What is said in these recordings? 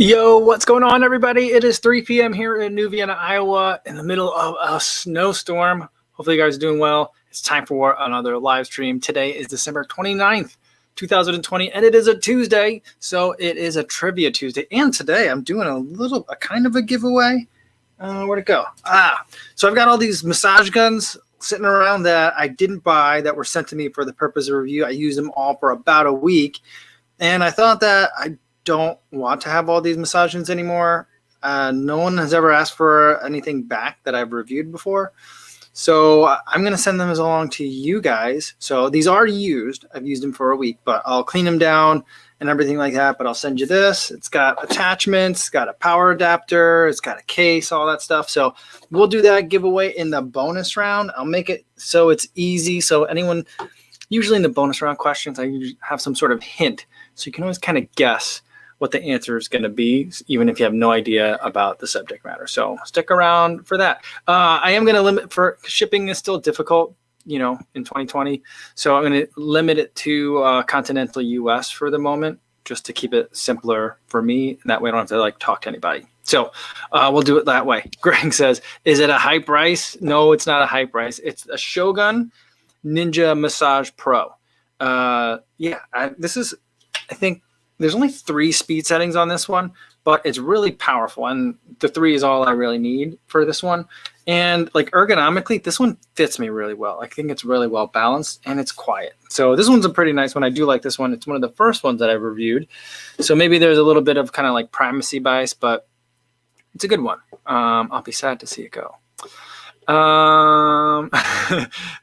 Yo, what's going on, everybody? It is 3 p.m. here in New Vienna, Iowa, in the middle of a snowstorm. Hopefully you guys are doing well. It's time for another live stream. Today is December 29th, 2020, and it is a Tuesday, so it is a Trivia Tuesday. And today I'm doing a kind of a giveaway. Where'd it go? So I've got all these massage guns sitting around that I didn't buy that were sent to me for the purpose of review. I used them all for about a week, and I thought that I don't want to have all these massage guns anymore. No one has ever asked for anything back that I've reviewed before. So I'm going to send them along to you guys. So these are used. I've used them for a week, but I'll clean them down and everything like that. But I'll send you this. It's got attachments, it's got a power adapter, it's got a case, all that stuff. So we'll do that giveaway in the bonus round. I'll make it so it's easy. So anyone, usually in the bonus round questions, I usually have some sort of hint. So you can always kind of guess what the answer is going to be, even if you have no idea about the subject matter. So stick around for that. I am going to limit, for shipping is still difficult, in 2020. So I'm going to limit it to continental US for the moment, just to keep it simpler for me. And that way I don't have to talk to anybody. So we'll do it that way. Greg says, is it a high price? No, it's not a high price. It's a Shogun Ninja Massage Pro. This is, I think, there's only 3 speed settings on this one, but it's really powerful. And the 3 is all I really need for this one. And ergonomically, this one fits me really well. I think it's really well balanced and it's quiet. So this one's a pretty nice one. I do like this one. It's one of the first ones that I've reviewed. So maybe there's a little bit of kind of primacy bias, but it's a good one. I'll be sad to see it go.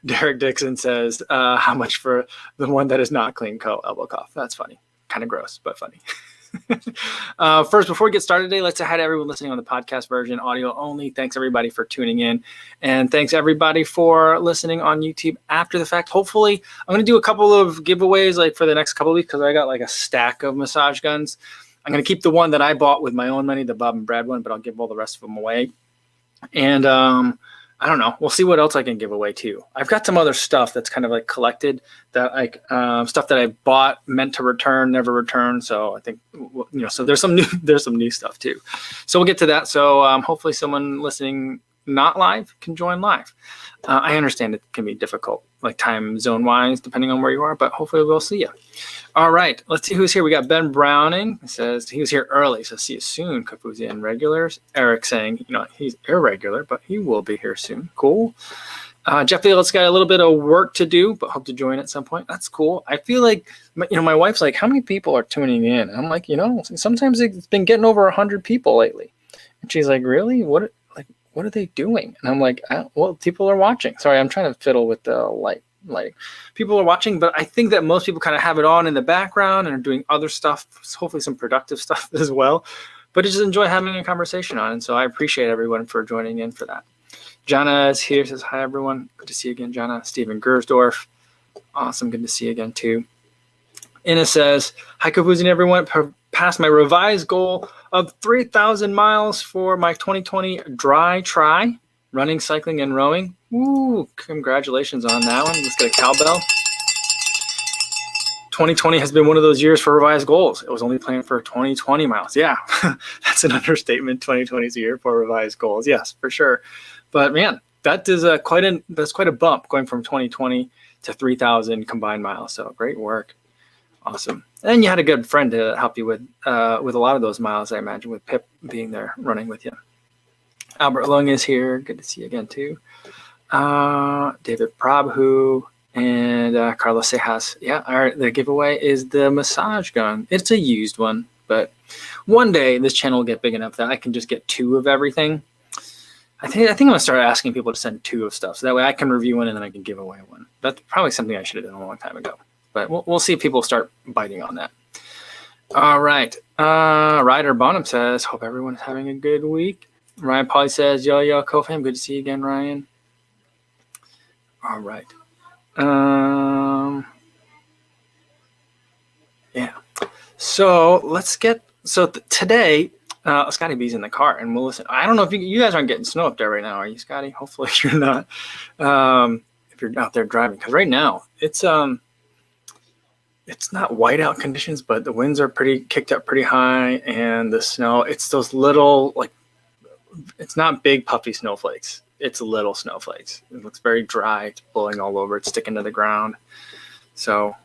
Derek Dixon says, how much for the one that is not clean coat? Elbow cough. That's funny. Kind of gross, but funny. First, before we get started today, let's say hi to everyone listening on the podcast version, audio only. Thanks everybody for tuning in, and thanks everybody for listening on YouTube after the fact. Hopefully, I'm going to do a couple of giveaways for the next couple of weeks because I got a stack of massage guns. I'm going to keep the one that I bought with my own money, the Bob and Brad one, but I'll give all the rest of them away. And I don't know. We'll see what else I can give away too. I've got some other stuff that's kind of collected, that stuff that I bought, meant to return, never returned. So I think so there's some new stuff too. So we'll get to that. So hopefully someone listening not live can join live. I understand it can be difficult, time zone wise, depending on where you are, but hopefully we'll see you. All right, let's see who's here. We got Ben Browning. He says he was here early, so see you soon, Kafuzi regulars. Eric saying, he's irregular, but he will be here soon. Cool. Jeff Field's got a little bit of work to do, but hope to join at some point. That's cool. I feel my wife's like, how many people are tuning in? And I'm like, sometimes it's been getting over 100 people lately. And she's like, really? What are they doing? And I'm like, well, people are watching. Sorry, I'm trying to fiddle with the lighting. People are watching, but I think that most people kind of have it on in the background and are doing other stuff, hopefully some productive stuff as well. But I just enjoy having a conversation on. And so I appreciate everyone for joining in for that. Jana is here, says, hi, everyone. Good to see you again, Jana. Steven Gersdorf. Awesome. Good to see you again, too. Ina says, hi, Kavuzi and everyone. Passed my revised goal of 3,000 miles for my 2020 dry try, running, cycling, and rowing. Woo, congratulations on that one. Let's get a cowbell. 2020 has been one of those years for revised goals. It was only planned for 2020 miles. Yeah, that's an understatement. 2020's a year for revised goals. Yes, for sure. But man, that is quite a bump going from 2020 to 3,000 combined miles. So great work. Awesome. And you had a good friend to help you with a lot of those miles, I imagine, with Pip being there running with you. Albert Lung is here. Good to see you again, too. David Prabhu and Carlos Sejas. Yeah, all right. The giveaway is the massage gun. It's a used one, but one day this channel will get big enough that I can just get 2 of everything. I think I'm going to start asking people to send 2 of stuff. So that way I can review one and then I can give away one. That's probably something I should have done a long time ago. But we'll see if people start biting on that. All right. Ryder Bonham says, hope everyone is having a good week. Ryan Polly says, yo, co-fam. Good to see you again, Ryan. All right. Yeah. So let's get, today, Scotty B's in the car and we'll listen. I don't know if you guys aren't getting snow up there right now. Are you, Scotty? Hopefully you're not, if you're out there driving. Because right now it's it's not whiteout conditions, but the winds are pretty kicked up pretty high, and the snow, it's those little, like, it's not big puffy snowflakes. It's little snowflakes. It looks very dry. It's blowing all over. It's sticking to the ground. So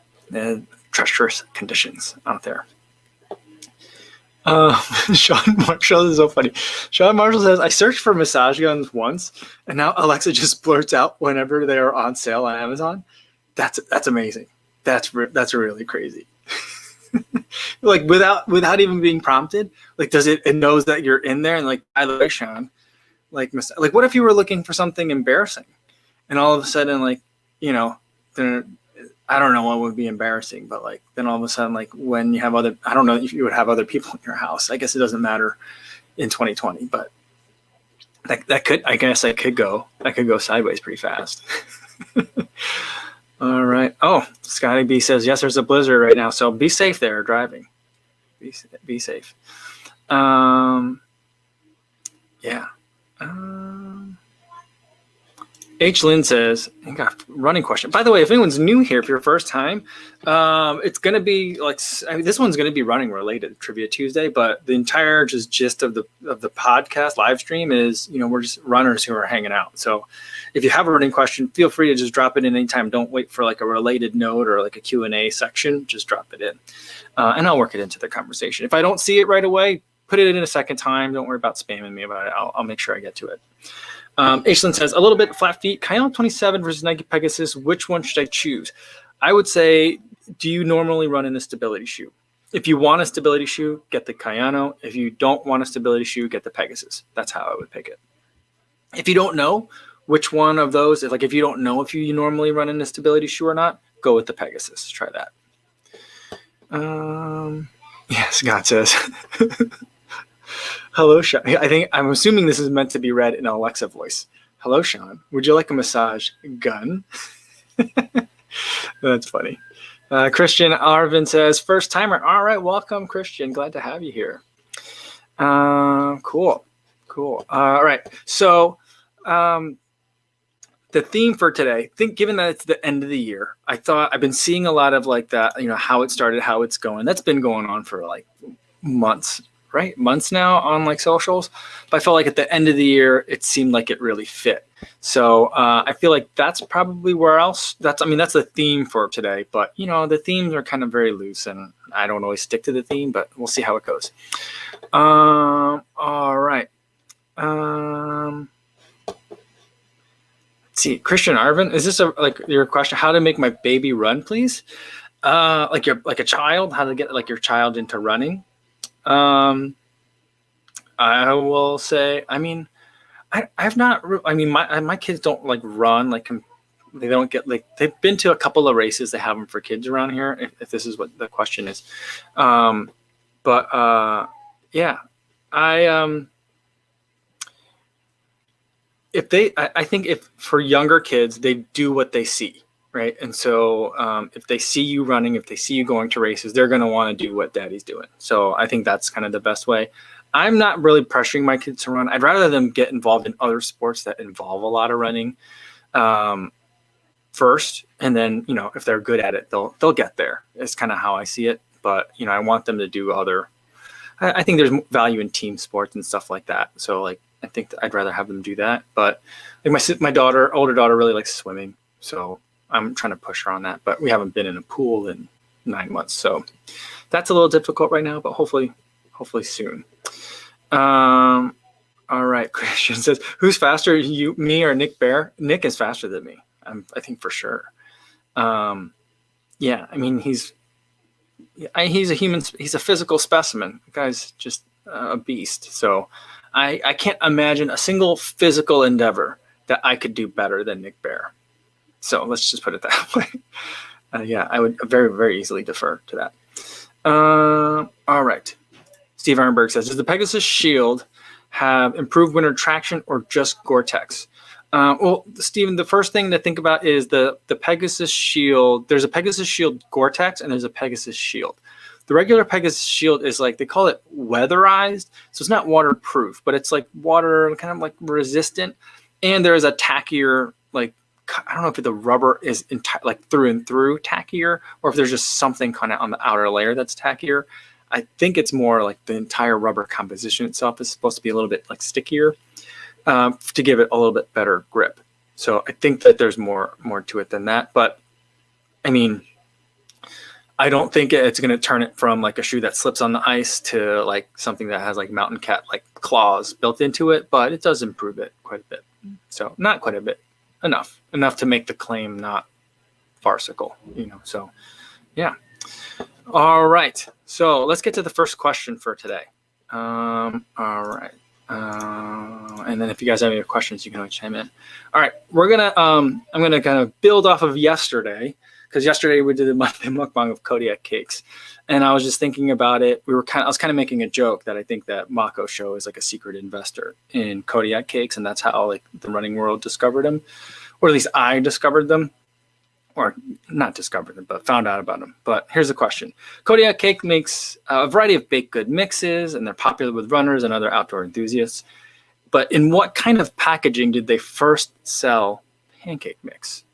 treacherous conditions out there. Sean Marshall, this is so funny. Sean Marshall says, I searched for massage guns once, and now Alexa just blurts out whenever they are on sale on Amazon. That's amazing. That's really crazy. Like without even being prompted, like it knows that you're in there, and like, by the way, Sean, like what if you were looking for something embarrassing, and all of a sudden, like, you know, I don't know what would be embarrassing, but like then all of a sudden, like when you have I don't know if you would have other people in your house. I guess it doesn't matter in 2020, but that could go sideways pretty fast. All right. Oh, Scotty B says, yes, there's a blizzard right now, so be safe there driving. Be safe. Yeah. H. Lynn says, I got a running question. By the way, if anyone's new here, if you're first time, it's going to be like, this one's going to be running related, Trivia Tuesday, but the entire gist of the podcast live stream is, you know, we're just runners who are hanging out. So if you have a running question, feel free to just drop it in anytime. Don't wait for like a related note or like a Q&A section. Just drop it in, and I'll work it into the conversation. If I don't see it right away, put it in a second time. Don't worry about spamming me about it. I'll make sure I get to it. Aislinn says, a little bit flat feet, Kayano 27 versus Nike Pegasus. Which one should I choose? I would say, do you normally run in a stability shoe? If you want a stability shoe, get the Kayano. If you don't want a stability shoe, get the Pegasus. That's how I would pick it. If you don't know which one of those, if you don't know if you normally run in a stability shoe or not, go with the Pegasus. Try that. Yeah, Scott says, hello, Sean. I'm assuming this is meant to be read in an Alexa voice. Hello, Sean. Would you like a massage gun? That's funny. Christian Arvin says, first timer. All right, welcome, Christian. Glad to have you here. Cool. All right. So the theme for today, given that it's the end of the year, I thought I've been seeing a lot of like that, you know, how it started, how it's going. That's been going on for like months. Right? Months now on like socials, but I felt like at the end of the year, it seemed like it really fit. So I feel like that's probably that's the theme for today, but you know, the themes are kind of very loose and I don't always stick to the theme, but we'll see how it goes. All right. Let's see, Christian Arvin, is this like your question? How to make my baby run, please? Like a child, how to get like your child into running? I will say, I've not, my kids don't like run, like they don't get like, they've been to a couple of races. They have them for kids around here. If this is what the question is. Yeah, I think if for younger kids, they do what they see. Right. And so if they see you running, if they see you going to races, they're going to want to do what daddy's doing. So I think that's kind of the best way. I'm not really pressuring my kids to run. I'd rather them get involved in other sports that involve a lot of running first. And then, you know, if they're good at it, they'll get there. It's kind of how I see it. But, you know, I want them to do I think there's value in team sports and stuff like that. So like, I think I'd rather have them do that. But like my older daughter really likes swimming. So I'm trying to push her on that, but we haven't been in a pool in 9 months. So that's a little difficult right now, but hopefully soon. All right. Christian says, who's faster, me or Nick Bear? Nick is faster than me. I think for sure. Yeah. I mean, he's a human. He's a physical specimen. The guy's just a beast. So I can't imagine a single physical endeavor that I could do better than Nick Bear. So let's just put it that way. Yeah, I would very, very easily defer to that. All right. Steve Ironberg says, does the Pegasus Shield have improved winter traction or just Gore-Tex? Well, Steven, the first thing to think about is the Pegasus Shield. There's a Pegasus Shield Gore-Tex and there's a Pegasus Shield. The regular Pegasus Shield is like, they call it weatherized. So it's not waterproof, but it's like water kind of like resistant. And there is a tackier like I don't know if the rubber is like through and through tackier, or if there's just something kind of on the outer layer that's tackier. I think it's more like the entire rubber composition itself is supposed to be a little bit like stickier to give it a little bit better grip. So I think that there's more to it than that. But I mean, I don't think it's going to turn it from like a shoe that slips on the ice to like something that has like mountain cat like claws built into it, but it does improve it quite a bit. So not quite a bit, enough to make the claim not farcical, you know. So yeah. All right. So let's get to the first question for today. All right. And then if you guys have any questions, you can always chime in. All right. We're going to, I'm going to kind of build off of yesterday, because yesterday we did the monthly mukbang of Kodiak Cakes. And I was just thinking about it. I was kind of making a joke that I think that Mako Show is like a secret investor in Kodiak Cakes. And that's how like the running world discovered them, or at least I discovered them. Or not discovered them, but found out about them. But here's the question. Kodiak Cake makes a variety of baked good mixes, and they're popular with runners and other outdoor enthusiasts. But in what kind of packaging did they first sell pancake mix?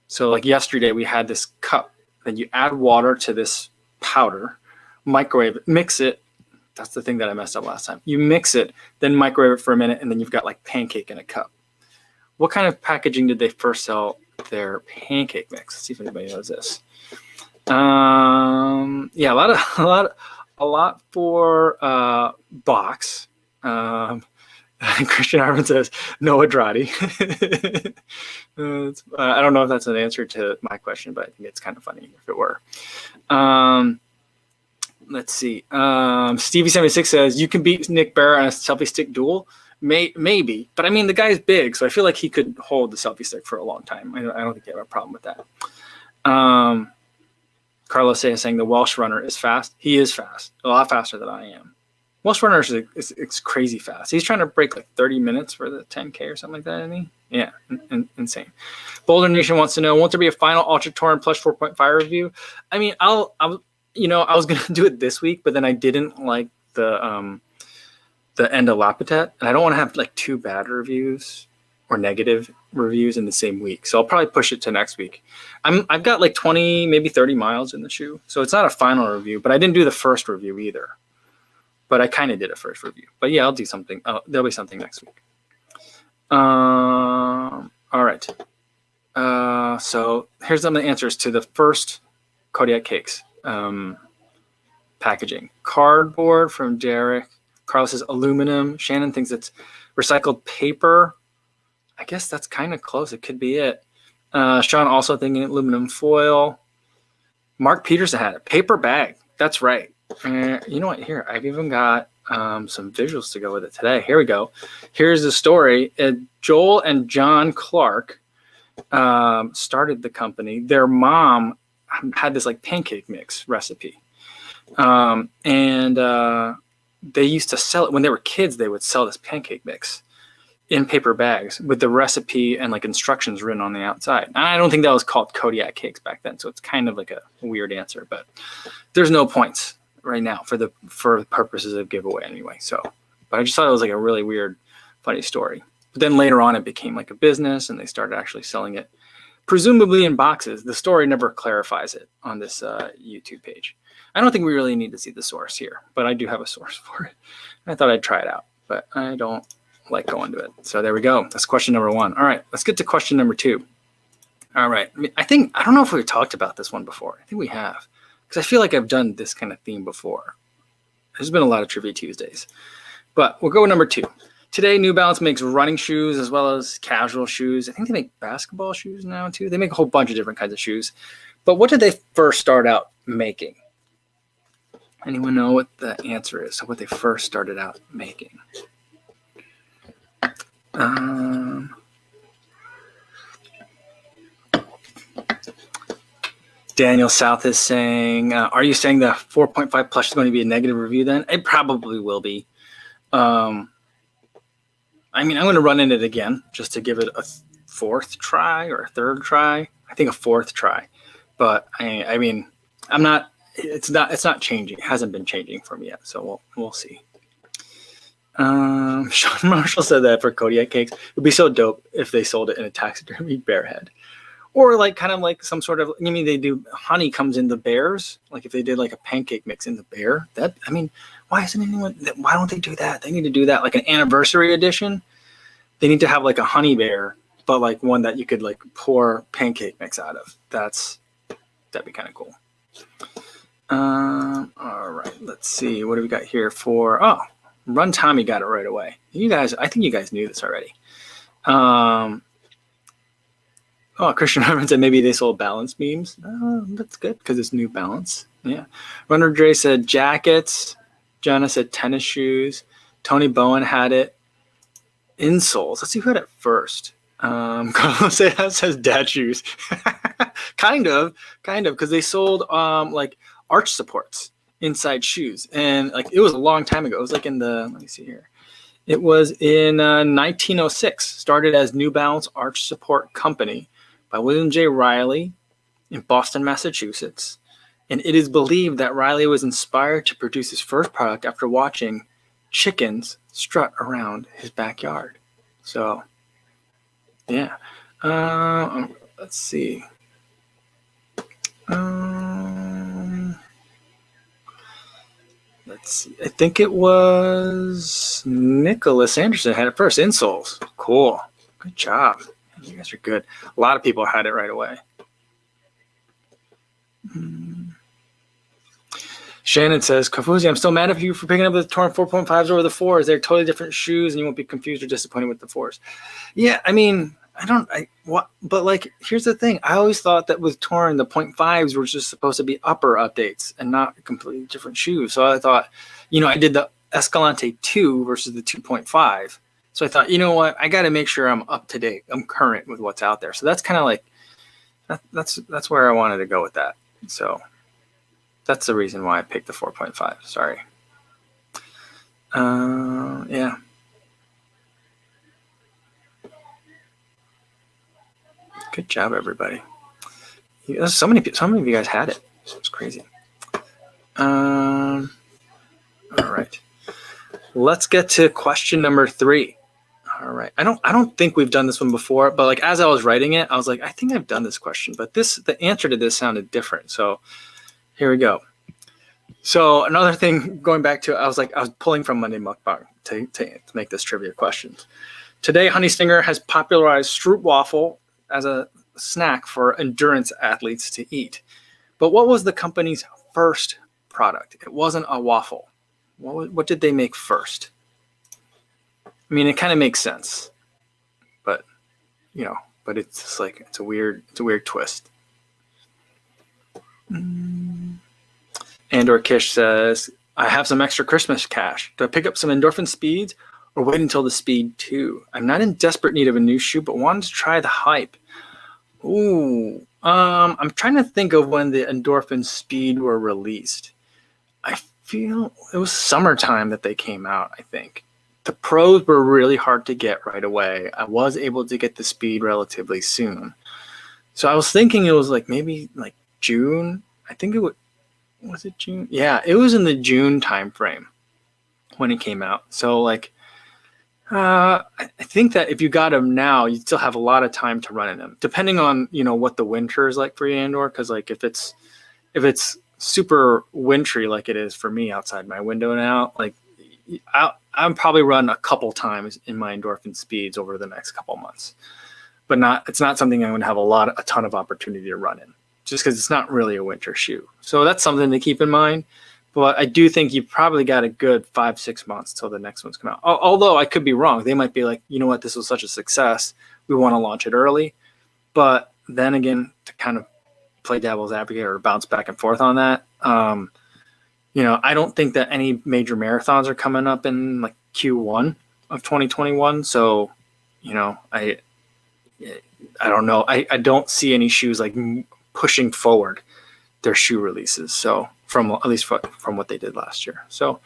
So like yesterday, we had this cup. Then you add water to this powder, microwave it, mix it. That's the thing that I messed up last time. You mix it, then microwave it for a minute, and then you've got like pancake in a cup. What kind of packaging did they first sell their pancake mix? Let's see if anybody knows this. Yeah, a lot for box. Christian Arvin says no Adrati. I don't know if that's an answer to my question, but I think it's kind of funny if it were. Let's see. Stevie76 says you can beat Nick Bear on a selfie stick duel. Maybe, but I mean, the guy's big, so I feel like he could hold the selfie stick for a long time. I don't think you have a problem with that. Carlos is saying the Welsh runner is fast. He is fast, a lot faster than I am. Welsh runner is crazy fast. He's trying to break like 30 minutes for the 10K or something like that, isn't he? Yeah, insane. Boulder Nation wants to know, won't there be a final Ultra Torn Plush 4.5 review? I mean, I was gonna do it this week, but then I didn't like the end of Lapitat, and I don't want to have like 2 bad reviews or negative reviews in the same week. So I'll probably push it to next week. I've got like 20, maybe 30 miles in the shoe. So it's not a final review, but I didn't do the first review either. But I kind of did a first review. But yeah, I'll do something. There'll be something next week. All right. So here's some of the answers to the first Kodiak Cakes packaging. Cardboard from Derek. Carlos says aluminum. Shannon thinks it's recycled paper. I guess that's kind of close. It could be it. Sean also thinking aluminum foil. Mark Peterson had it. Paper bag. That's right. You know what? Here, I've even got some visuals to go with it today. Here we go. Here's the story. Joel and John Clark started the company. Their mom had this like pancake mix recipe. They used to sell it when they were kids. They would sell this pancake mix in paper bags with the recipe and like instructions written on the outside. And I don't think that was called Kodiak Cakes back then, so it's kind of like a weird answer. But there's no points right now for purposes of giveaway anyway. So, but I just thought it was like a really weird, funny story. But then later on, it became like a business, and they started actually selling it, presumably in boxes. The story never clarifies it on this YouTube page. I don't think we really need to see the source here, but I do have a source for it. I thought I'd try it out, but I don't like going to it. So there we go. That's question number 1. All right, let's get to question number 2. All right. I don't know if we've talked about this one before. I think we have, because I feel like I've done this kind of theme before. There's been a lot of Trivia Tuesdays, but we'll go with number 2. Today, New Balance makes running shoes as well as casual shoes. I think they make basketball shoes now too. They make a whole bunch of different kinds of shoes. But what did they first start out making? Anyone know what the answer is? So what they first started out making? Daniel South is saying, are you saying the 4.5 Plush is going to be a negative review then? It probably will be. I mean, I'm going to run in it again just to give it a 4th try or a 3rd try. I think a 4th try. But I mean, it's not changing. It hasn't been changing for me yet. So we'll see. Sean Marshall said that for Kodiak Cakes, it would be so dope if they sold it in a taxidermy bear head. Or like kind of like some sort of, I mean, they do honey comes in the bears. Like if they did like a pancake mix in the bear, that, I mean, why don't they do that? They need to do that like an anniversary edition. They need to have like a honey bear, but like one that you could like pour pancake mix out of. That'd be kind of cool. All right, let's see. What do we got here for, Run Tommy got it right away. You guys, I think you guys knew this already. Christian Herman said maybe they sold balance beams. That's good because it's New Balance. Yeah. Runner Dre said jackets. Jenna said tennis shoes. Tony Bowen had it. Insoles. Let's see who had it first. Carlos says dad shoes. kind of, because they sold like arch supports inside shoes, and like it was a long time ago. It was like in the, let me see here. It was in 1906. Started as New Balance Arch Support Company by William J. Riley in Boston, Massachusetts. And it is believed that Riley was inspired to produce his first product after watching chickens strut around his backyard. So, yeah. Let's see. Let's see. I think it was Nicholas Anderson had it first. Insoles. Cool. Good job. You guys are good. A lot of people had it right away. Shannon says, Kafuzi, I'm still mad at you for picking up the torn 4.5s over the 4s. They're totally different shoes, and you won't be confused or disappointed with the 4s. Yeah, I mean, but like, here's the thing. I always thought that with torn, the 0.5s were just supposed to be upper updates and not completely different shoes. So I thought, I did the Escalante 2 versus the 2.5. So I thought, you know what? I got to make sure I'm up to date. I'm current with what's out there. So that's kind of like, that's where I wanted to go with that. So that's the reason why I picked the 4.5. Sorry. Yeah. Good job, everybody. So many of you guys had it. It's crazy. All right. Let's get to question number 3. All right. I don't think we've done this one before, but like as I was writing it, I was like, I think I've done this question, but the answer to this sounded different. So here we go. So another thing, going back to, I was pulling from Monday Mukbang to make this trivia questions. Today, Honey Stinger has popularized Stroopwafel as a snack for endurance athletes to eat. But what was the company's first product? It wasn't a waffle. What did they make first? I mean, it kind of makes sense, but it's just like it's a weird twist. Andor Kish says, I have some extra Christmas cash. Do I pick up some endorphin speeds or wait until the Speed 2? I'm not in desperate need of a new shoe, but wanted to try the hype. Ooh, I'm trying to think of when the endorphin Speed were released. I feel it was summertime that they came out, I think. The Pros were really hard to get right away. I was able to get the Speed relatively soon. So I was thinking it was like maybe like June. I think was it June? Yeah, it was in the June time frame when it came out. So like, I think that if you got them now, you'd still have a lot of time to run in them, depending on what the winter is like for you, Andor. Because like if it's super wintry like it is for me outside my window now, like I'll probably run a couple times in my endorphin speeds over the next couple months, but it's not something I'm going to have a ton of opportunity to run in, just because it's not really a winter shoe. So that's something to keep in mind. But I do think you've probably got a good 5-6 months till the next ones come out. Although I could be wrong. They might be like, you know what, this was such a success, we want to launch it early. But then again, to kind of play devil's advocate or bounce back and forth on that, I don't think that any major marathons are coming up in like Q1 of 2021. So, I don't know. I don't see any shoes like pushing forward their shoe releases. So at least from what they did last year. So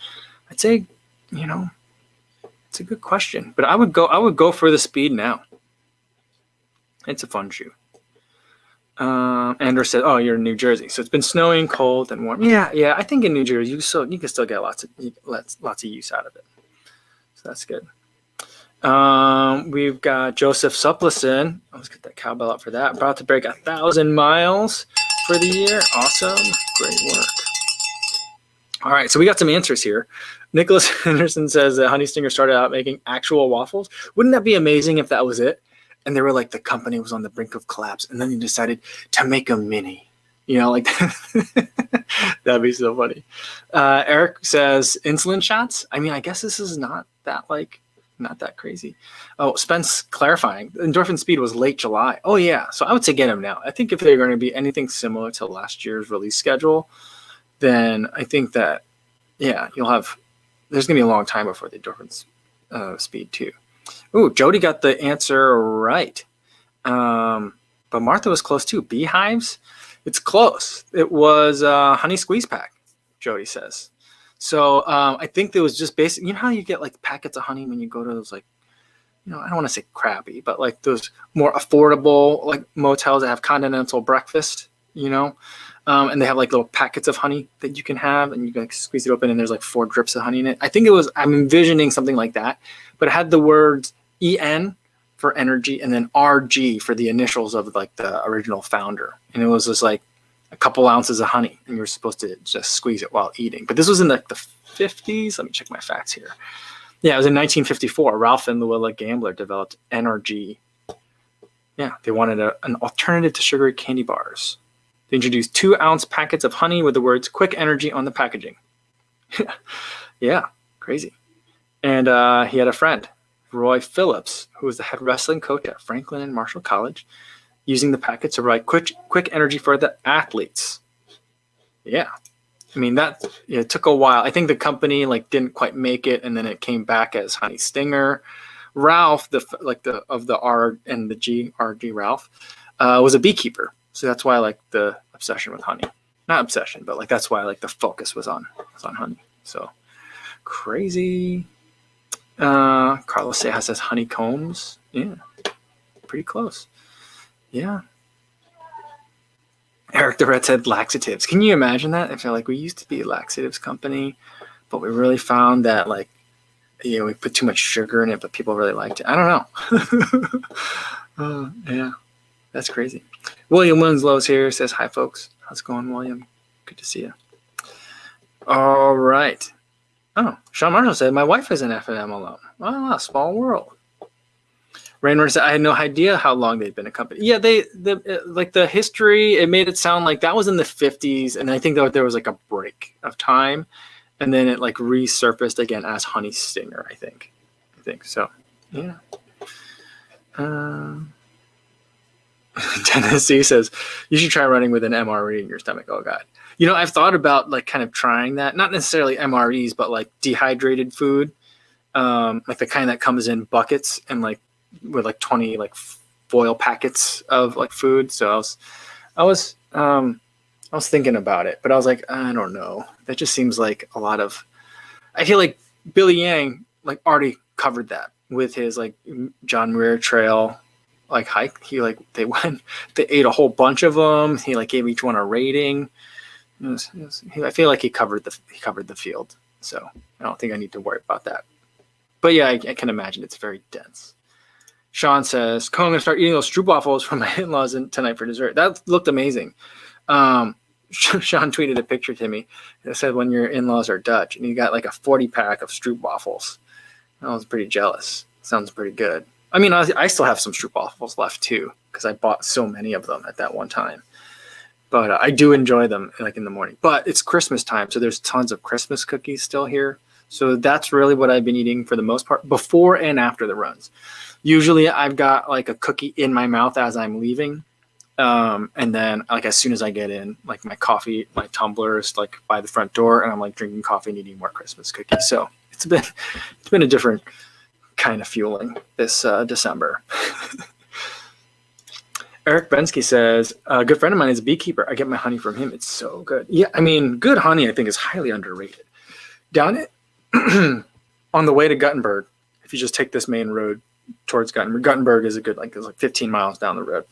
I'd say, it's a good question, but I would go for the Speed now. It's a fun shoe. Andrew said, "Oh, you're in New Jersey, so it's been snowing, cold, and warm." Yeah. I think in New Jersey you can still get lots of use out of it. So that's good. We've got Joseph Supplison. Let's get that cowbell up for that. About to break 1,000 miles for the year. Awesome. Great work. All right, so we got some answers here. Nicholas Henderson says that Honey Stinger started out making actual waffles. Wouldn't that be amazing if that was it? And they were like, the company was on the brink of collapse, and then they decided to make a mini. You know, like that'd be so funny. Eric says insulin shots. I mean, I guess this is not that crazy. Oh, Spence clarifying. Endorphin Speed was late July. Oh yeah, so I would say get them now. I think if they're going to be anything similar to last year's release schedule, then I think that, yeah, there's going to be a long time before the Endorphin Speed too. Ooh, Jody got the answer right. But Martha was close too. Beehives? It's close. It was Honey Squeeze Pack, Jody says. So I think there was just basic, you know how you get like packets of honey when you go to those, like, you know, I don't want to say crappy, but like those more affordable like motels that have continental breakfast, you know? And they have like little packets of honey that you can have, and you can like squeeze it open and there's like 4 drips of honey in it. I think I'm envisioning something like that, but it had the words EN for energy and then RG for the initials of like the original founder. And it was just like a couple ounces of honey, and you were supposed to just squeeze it while eating. But this was in like the 50s. Let me check my facts here. Yeah, it was in 1954. Ralph and Luella Gambler developed NRG. Yeah, they wanted an alternative to sugary candy bars. They introduced 2-ounce packets of honey with the words "Quick Energy" on the packaging. Yeah, crazy. And he had a friend, Roy Phillips, who was the head wrestling coach at Franklin and Marshall College, using the packets to provide quick energy for the athletes. Yeah. I mean, it took a while. I think the company like didn't quite make it, and then it came back as Honey Stinger. Ralph, of the R and the G, RG Ralph, was a beekeeper. So that's why I like the obsession with honey. Not obsession, but like that's why like the focus was on honey. So crazy. Carlos Seja says honeycombs. Yeah, pretty close. Yeah. Eric the Red said laxatives. Can you imagine that? I feel like we used to be a laxatives company, but we really found that like, you know, we put too much sugar in it, but people really liked it. I don't know. Yeah, that's crazy. William Winslow's here, says hi folks. How's it going, William? Good to see you. All right. Oh, Sean Marshall said my wife is an F&M alum. Wow, small world. Rainwater said I had no idea how long they'd been a company. Yeah, the history, it made it sound like that was in the 50s, and I think that there was like a break of time, and then it like resurfaced again as Honey Stinger. I think so. Yeah. Tennessee says you should try running with an MRE in your stomach. Oh God. You know, I've thought about like kind of trying that, not necessarily MREs, but like dehydrated food, like the kind that comes in buckets and like with like 20 like foil packets of like food. So I was thinking about it, but I was like, I don't know. That just seems like a lot of. I feel like Billy Yang like already covered that with his like John Muir Trail like hike. He like they ate a whole bunch of them. He like gave each one a rating. I feel like he covered the field, so I don't think I need to worry about that. But yeah, I can imagine it's very dense. Sean says, "I'm gonna start eating those stroopwafels from my in-laws tonight for dessert." That looked amazing. Sean tweeted a picture to me that said, "When your in-laws are Dutch," and he got like a 40-pack of stroopwafels. I was pretty jealous. Sounds pretty good. I mean, I still have some stroopwafels left too because I bought so many of them at that one time. But I do enjoy them like in the morning. But it's Christmas time, so there's tons of Christmas cookies still here. So that's really what I've been eating for the most part, before and after the runs. Usually I've got like a cookie in my mouth as I'm leaving. And then like as soon as I get in, like my coffee, my tumbler is like by the front door, and I'm like drinking coffee and eating more Christmas cookies. So it's been a different kind of fueling this December. Eric Bensky says, a good friend of mine is a beekeeper. I get my honey from him. It's so good. Yeah, I mean, good honey, I think, is highly underrated. Down it on the way to Guttenberg, if you just take this main road towards Guttenberg, Guttenberg is it's like 15 miles down the road.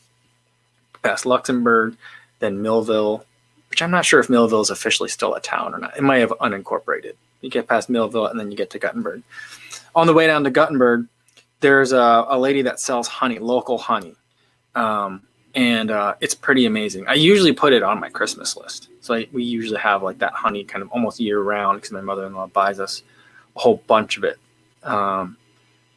Past Luxembourg, then Millville, which I'm not sure if Millville is officially still a town or not. It might have unincorporated You get past Millville, and then you get to Guttenberg. On the way down to Guttenberg, there's a lady that sells honey, local honey. And it's pretty amazing. I usually put it on my Christmas list. So we usually have like that honey kind of almost year round because my mother-in-law buys us a whole bunch of it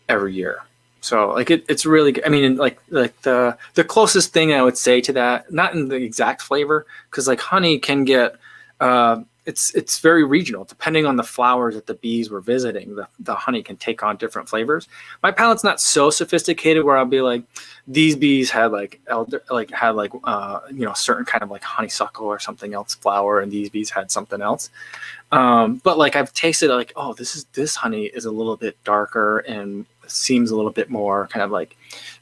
every year. So like it's really good. I mean, like the closest thing I would say to that, not in the exact flavor, because like honey can get it's very regional depending on the flowers that the bees were visiting. The honey can take on different flavors. My palate's not so sophisticated where I'll be like, these bees had like certain kind of like honeysuckle or something else flower, and these bees had something else. But like I've tasted like, oh, this honey is a little bit darker and seems a little bit more kind of like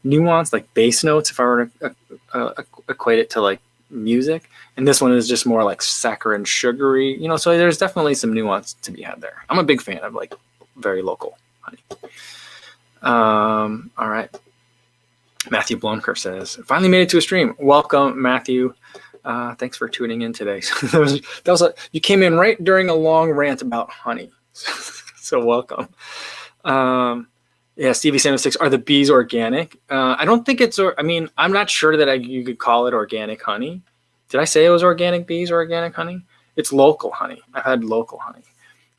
nuanced, like bass notes. If I were to equate it to like music, and this one is just more like saccharine, sugary. So there's definitely some nuance to be had there. I'm a big fan of like very local honey. All right. Matthew Blomker says, finally made it to a stream. Welcome, Matthew. Thanks for tuning in today. You came in right during a long rant about honey. So welcome. Yeah, Stevie76, are the bees organic? I don't think it's, I'm not sure that you could call it organic honey. Did I say it was organic bees or organic honey? It's local honey. I've had local honey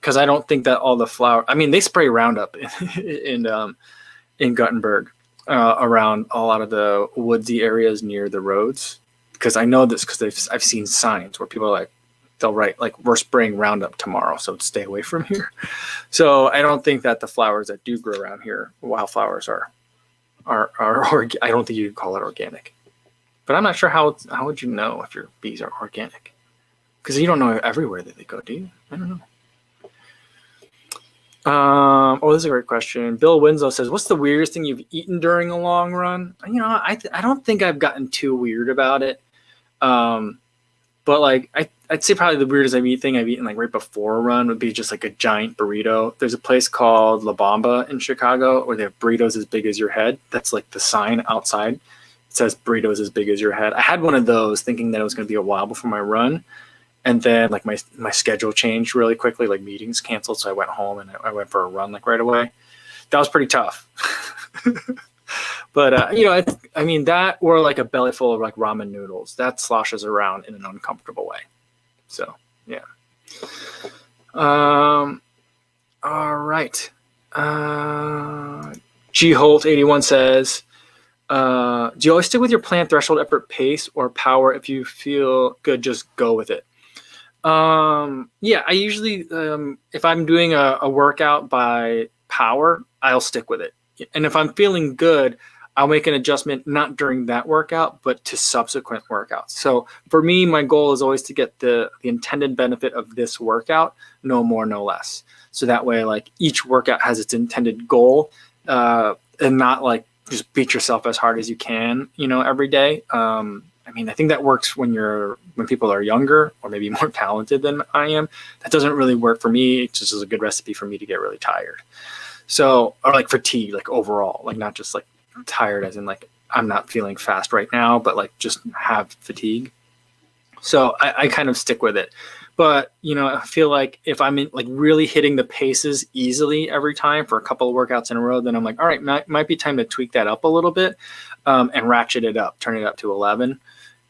because I don't think that all the flower, they spray Roundup in Guttenberg around a lot of the woodsy areas near the roads. Because I know this because I've seen signs where people are like, they'll write like, we're spraying Roundup tomorrow, so stay away from here. So I don't think that the flowers that do grow around here, wildflowers, are I don't think you could call it organic. But I'm not sure how would you know if your bees are organic? Because you don't know everywhere that they go, do you? I don't know. This is a great question. Bill Winslow says, what's the weirdest thing you've eaten during a long run? I don't think I've gotten too weird about it. But like I'd say probably the weirdest thing I've eaten like right before a run would be just like a giant burrito. There's a place called La Bamba in Chicago where they have burritos as big as your head. That's like the sign outside. It says burritos as big as your head. I had one of those thinking that it was going to be a while before my run. And then like my schedule changed really quickly, like meetings canceled. So I went home and I went for a run like right away. That was pretty tough. But, that or like a belly full of like ramen noodles that sloshes around in an uncomfortable way. So, yeah. All right. G Holt 81 says, do you always stick with your planned threshold effort pace or power? If you feel good, just go with it. Yeah, I usually, if I'm doing a workout by power, I'll stick with it. And if I'm feeling good, I'll make an adjustment, not during that workout, but to subsequent workouts. So for me, my goal is always to get the intended benefit of this workout, no more, no less. So that way, like each workout has its intended goal, and not like just beat yourself as hard as you can, every day. I think that works when people are younger or maybe more talented than I am. That doesn't really work for me. It just is a good recipe for me to get really tired. So, or like fatigue, like overall, like not just like tired as in like I'm not feeling fast right now, but like just have fatigue. So I kind of stick with it. But, I feel like if I'm like really hitting the paces easily every time for a couple of workouts in a row, then I'm like, all right, might be time to tweak that up a little bit and ratchet it up, turn it up to 11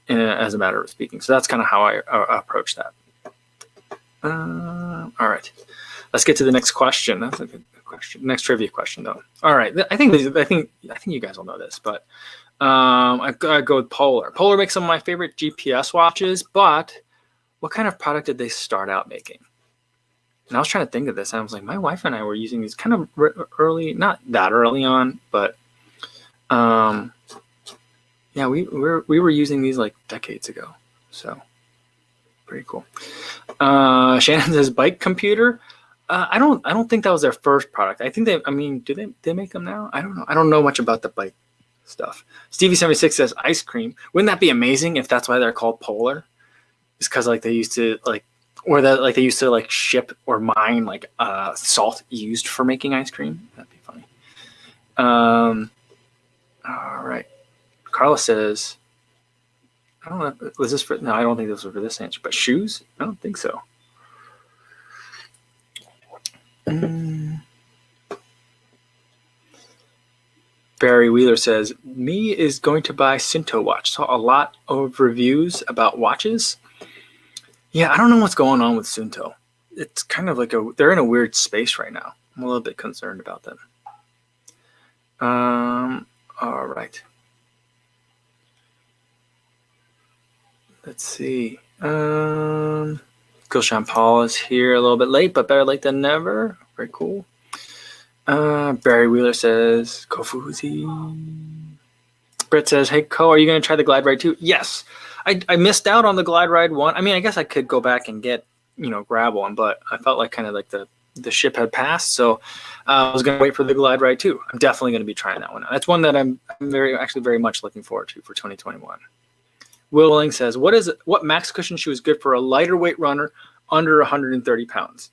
as a matter of speaking. So that's kind of how I approach that. All right, let's get to the next question. That's a good question. Next trivia question, though. All right, I think you guys will know this, but I gotta go with Polar. Polar makes some of my favorite GPS watches, but what kind of product did they start out making? And I was trying to think of this. And I was like, my wife and I were using these kind of early, not that early on, but yeah, we were using these like decades ago. So pretty cool. Shannon says bike computer. I don't think that was their first product. I think do they make them now? I don't know. I don't know much about the bike stuff. Stevie76 says ice cream. Wouldn't that be amazing if that's why they're called Polar? It's because like they used to like, or that like they used to like ship or mine like salt used for making ice cream. That'd be funny. All right. Carla says, I don't know. Was this for? No, I don't think this was for this answer. But shoes? I don't think so. Barry Wheeler says, me is going to buy Sinto watch. Saw a lot of reviews about watches. Yeah, I don't know what's going on with Sinto. It's kind of like they're in a weird space right now. I'm a little bit concerned about them. All right. Let's see. Gulshan Paul is here a little bit late, but better late than never. Very cool. Barry Wheeler says, Kofuzi. Britt says, hey, Ko, are you going to try the Glide Ride too? Yes. I missed out on the Glide Ride one. I mean, I guess I could go back and grab one, but I felt like kind of like the ship had passed. So I was going to wait for the Glide Ride too. I'm definitely going to be trying that one out. That's one that I'm very much looking forward to for 2021. Will Willing says, what max cushion shoe is good for a lighter weight runner under 130 pounds?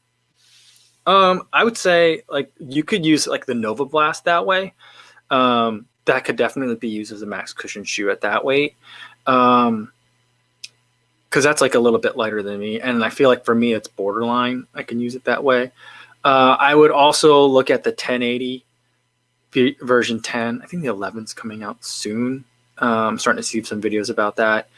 I would say like you could use like the Nova Blast that way. That could definitely be used as a max cushion shoe at that weight. Because that's like a little bit lighter than me. And I feel like for me, it's borderline. I can use it that way. I would also look at the 1080 version 10. I think the 11's coming out soon. I'm starting to see some videos about that.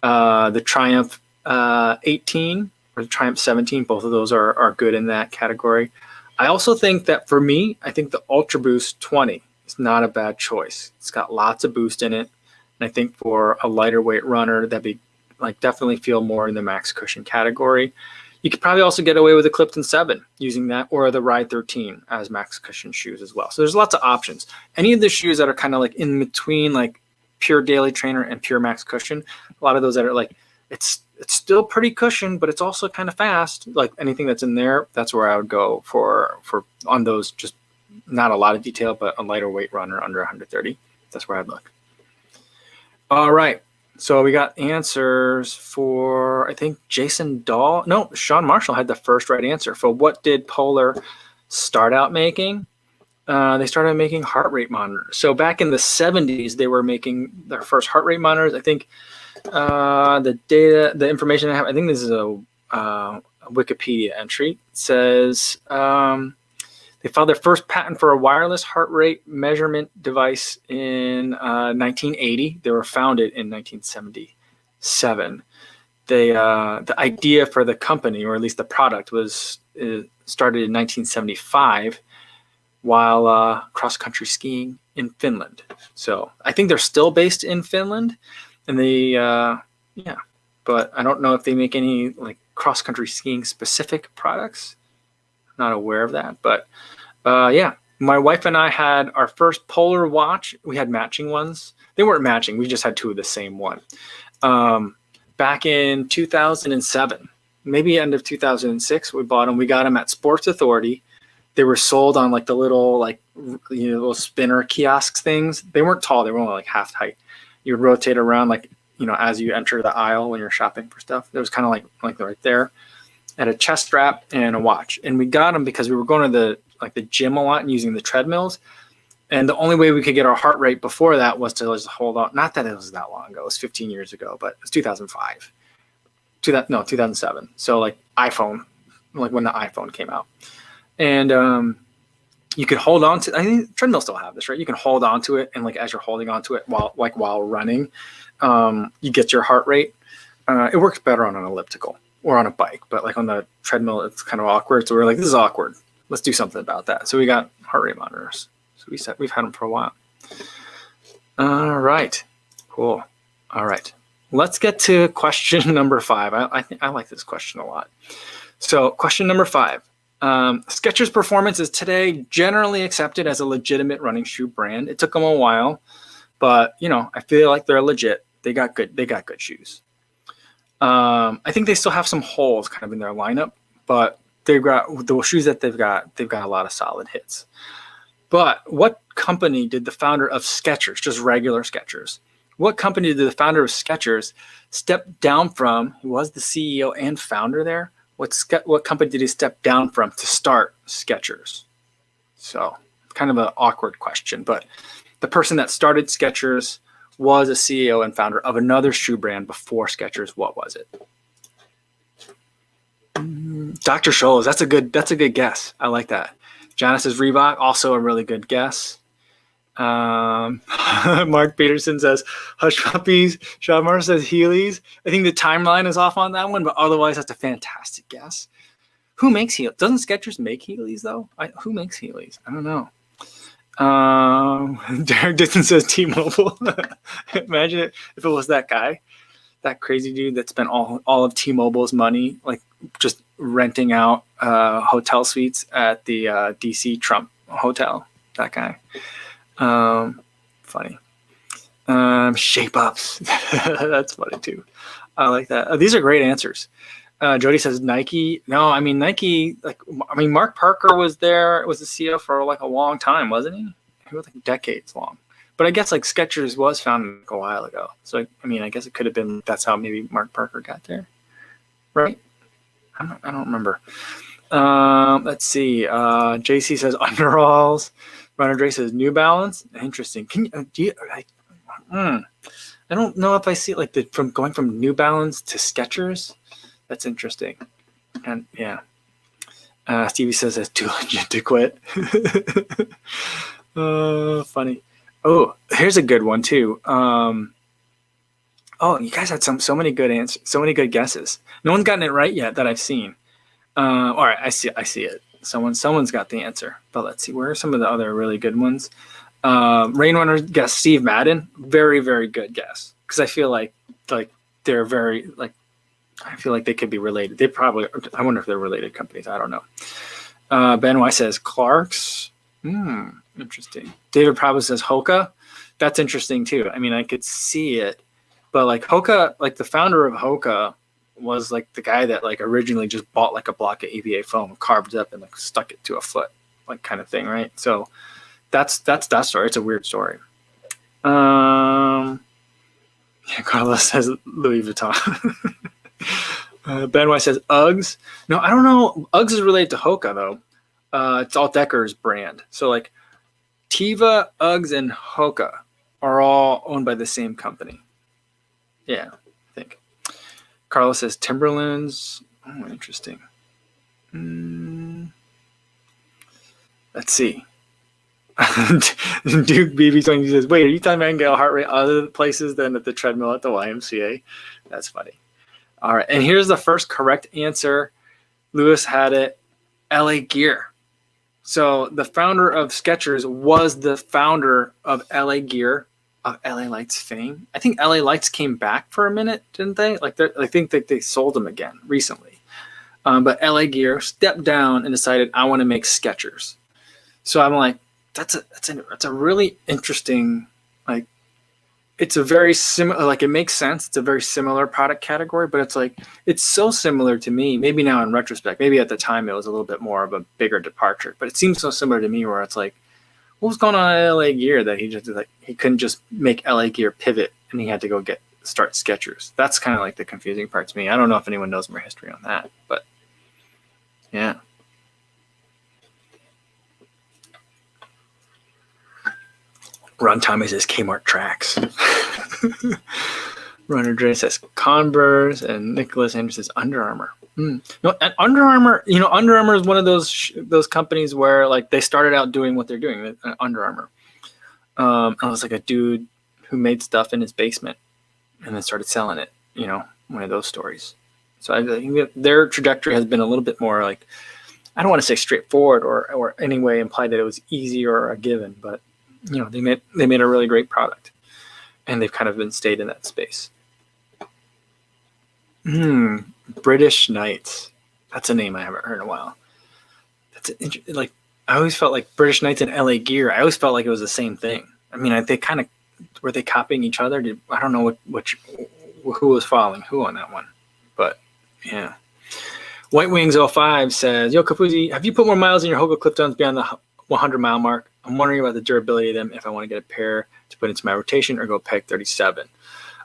The Triumph 18 or the Triumph 17, both of those are good in that category. I also think that for me, I think the Ultra Boost 20 is not a bad choice. It's got lots of boost in it. And I think for a lighter weight runner, that'd be like definitely feel more in the max cushion category. You could probably also get away with the Clifton 7 using that, or the Ride 13 as max cushion shoes as well. So there's lots of options. Any of the shoes that are kind of like in between like pure daily trainer and pure max cushion, a lot of those that are like, it's still pretty cushioned, but it's also kind of fast. Like anything that's in there, that's where I would go for on those. Just not a lot of detail, but a lighter weight runner under 130. That's where I'd look. All right. So we got answers for, I think, Jason Dahl. No, Sean Marshall had the first right answer. For what did Polar start out making? They started making heart rate monitors. So back in the 70s, they were making their first heart rate monitors. I think the information I have, I think this is a Wikipedia entry. It says they filed their first patent for a wireless heart rate measurement device in 1980. They were founded in 1977. The idea for the company, or at least the product, was started in 1975 while cross-country skiing in Finland. So I think they're still based in Finland. And but I don't know if they make any like cross-country skiing specific products. I'm not aware of that, but my wife and I had our first Polar watch. We had matching ones. They weren't matching. We just had two of the same one. Back in 2007, maybe end of 2006, we bought them. We got them at Sports Authority. They were sold on like the little little spinner kiosks things. They weren't tall. They were only like half height. You would rotate around as you enter the aisle when you're shopping for stuff. It was kind of like right there, at a chest strap and a watch. And we got them because we were going to the gym a lot and using the treadmills. And the only way we could get our heart rate before that was to just hold on. Not that it was that long ago. It was 15 years ago, but it was 2005. 2007. So like iPhone, like when the iPhone came out. And you could hold on to, I think treadmills still have this, right? You can hold on to it, and like as you're holding on to it while running, you get your heart rate. It works better on an elliptical or on a bike, but like on the treadmill, it's kind of awkward. So we're like, this is awkward. Let's do something about that. So we got heart rate monitors. So we've had them for a while. All right, cool. All right, let's get to question number 5. I think I like this question a lot. So question number 5. Skechers Performance is today generally accepted as a legitimate running shoe brand. It took them a while, but I feel like they're legit. They got good shoes. I think they still have some holes kind of in their lineup, but they've got the shoes that they've got a lot of solid hits. But what company did the founder of Skechers, just regular Skechers, what company did the founder of Skechers step down from? He was the CEO and founder there. What company did he step down from to start Skechers? So kind of an awkward question, but the person that started Skechers was a CEO and founder of another shoe brand before Skechers. What was it? Dr. Scholl's. That's a good guess. I like that. Jana says Reebok, also a really good guess. Mark Peterson says Hush Puppies. Sean Marr says Heelys. I think the timeline is off on that one, but otherwise that's a fantastic guess. Who makes Heelys? Doesn't Skechers make Heelys though? Who makes Heelys? I don't know. Derek Dixon says T-Mobile. Imagine it if it was that guy, that crazy dude that spent all of T-Mobile's money, like just renting out hotel suites at the DC Trump Hotel. That guy. Funny. Shape ups. That's funny too. I like that. These are great answers. Jody says Nike. No, I mean Nike. Mark Parker was there. Was the CEO for like a long time, wasn't he? He was like decades long. But I guess like Skechers was founded a while ago. So I mean, I guess it could have been that's how maybe Mark Parker got there, right? I don't remember. Let's see. JC says Underalls. Runner Dre says New Balance. Interesting. I don't know if I see like from going from New Balance to Skechers. That's interesting. And yeah. Stevie says it's too legit to quit. Funny. Oh, here's a good one too. You guys had so many good answers, so many good guesses. No one's gotten it right yet that I've seen. All right, I see it. Someone's got the answer. But let's see, where are some of the other really good ones? Rainrunner guessed Steve Madden. Very, very good guess. Because I feel like they're very I feel like they could be related. They probably. I wonder if they're related companies. I don't know. Ben Y says Clark's. Interesting. David probably says Hoka. That's interesting too. I mean, I could see it, but like Hoka, like the founder of Hoka was like the guy that like originally just bought like a block of EVA foam, carved it up, and like stuck it to a foot, like kind of thing, right? So that's that story. It's a weird story. Carlos says Louis Vuitton. Ben Y says Uggs. No, I don't know. Uggs is related to Hoka though. It's all Decker's brand. So like Teva, Uggs, and Hoka are all owned by the same company. Yeah, I think. Carlos says Timberlands. Oh, interesting. Let's see. Duke BB20 says, wait, are you talking about I can get a heart rate other places than at the treadmill at the YMCA? That's funny. All right, and here's the first correct answer. Lewis had it. LA Gear. So the founder of Skechers was the founder of LA Gear, of LA Lights fame. I think LA Lights came back for a minute, didn't they? I think that they sold them again recently. But LA Gear stepped down and decided, I want to make Skechers. So I'm like, that's a really interesting, like, it's a very similar, like it makes sense. It's a very similar product category, but it's like, it's so similar to me. Maybe now in retrospect, maybe at the time it was a little bit more of a bigger departure, but it seems so similar to me where it's like, what was going on at LA Gear that he couldn't just make LA Gear pivot and he had to go start Skechers. That's kind of like the confusing part to me. I don't know if anyone knows more history on that, but yeah. Ron Tommy says Kmart tracks. Runner Dre says Converse, and Nicholas Anderson says Under Armour. No, and Under Armour, Under Armour is one of those companies where like they started out doing what they're doing. Under Armour. I was like a dude who made stuff in his basement and then started selling it. One of those stories. So I think their trajectory has been a little bit more like, I don't want to say straightforward or any way imply that it was easy or a given, but they made a really great product, and they've kind of been stayed in that space. British Knights. That's a name I haven't heard in a while. I always felt like British Knights and LA Gear. I always felt like it was the same thing. I mean, they kind of were they copying each other? I don't know who was following who on that one, but yeah. White Wings 05 says, Yo, Kafuzi, have you put more miles in your Hoka Cliftones beyond the 100 mile mark? I'm wondering about the durability of them, if I want to get a pair to put into my rotation or go peg 37.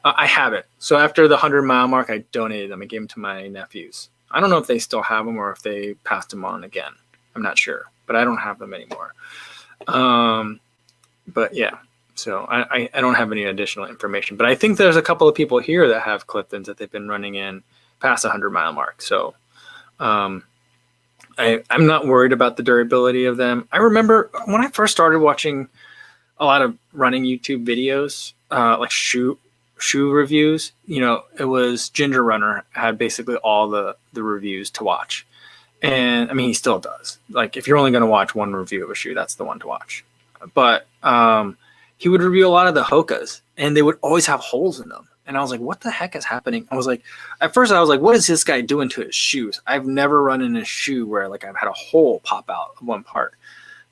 I haven't. So after the 100 mile mark, I donated them. I gave them to my nephews. I don't know if they still have them or if they passed them on again. I'm not sure, but I don't have them anymore. But yeah, so I don't have any additional information. But I think there's a couple of people here that have Cliftons that they've been running in past the 100 mile mark. So I'm not worried about the durability of them. I remember when I first started watching a lot of running YouTube videos, like shoe reviews. You know, it was Ginger Runner had basically all the reviews to watch, and I mean he still does. Like if you're only going to watch one review of a shoe, that's the one to watch. But he would review a lot of the Hokas, and they would always have holes in them. And I was like, what the heck is happening? I was like, at first I was like, what is this guy doing to his shoes? I've never run in a shoe where like I've had a hole pop out of one part.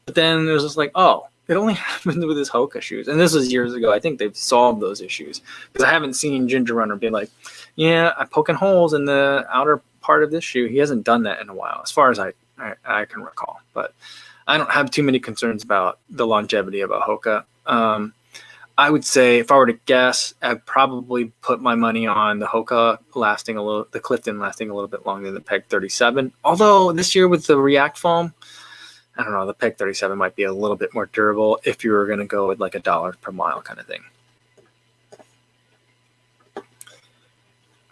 But then it was just like, oh, it only happens with his Hoka shoes. And this was years ago. I think they've solved those issues because I haven't seen Ginger Runner be like, yeah, I'm poking holes in the outer part of this shoe. He hasn't done that in a while, as far as I can recall. But I don't have too many concerns about the longevity of a Hoka. I would say if I were to guess, I'd probably put my money on the Hoka the Clifton lasting a little bit longer than the Peg 37. Although this year with the React foam, I don't know, the Peg 37 might be a little bit more durable if you were going to go with like $1 per mile kind of thing.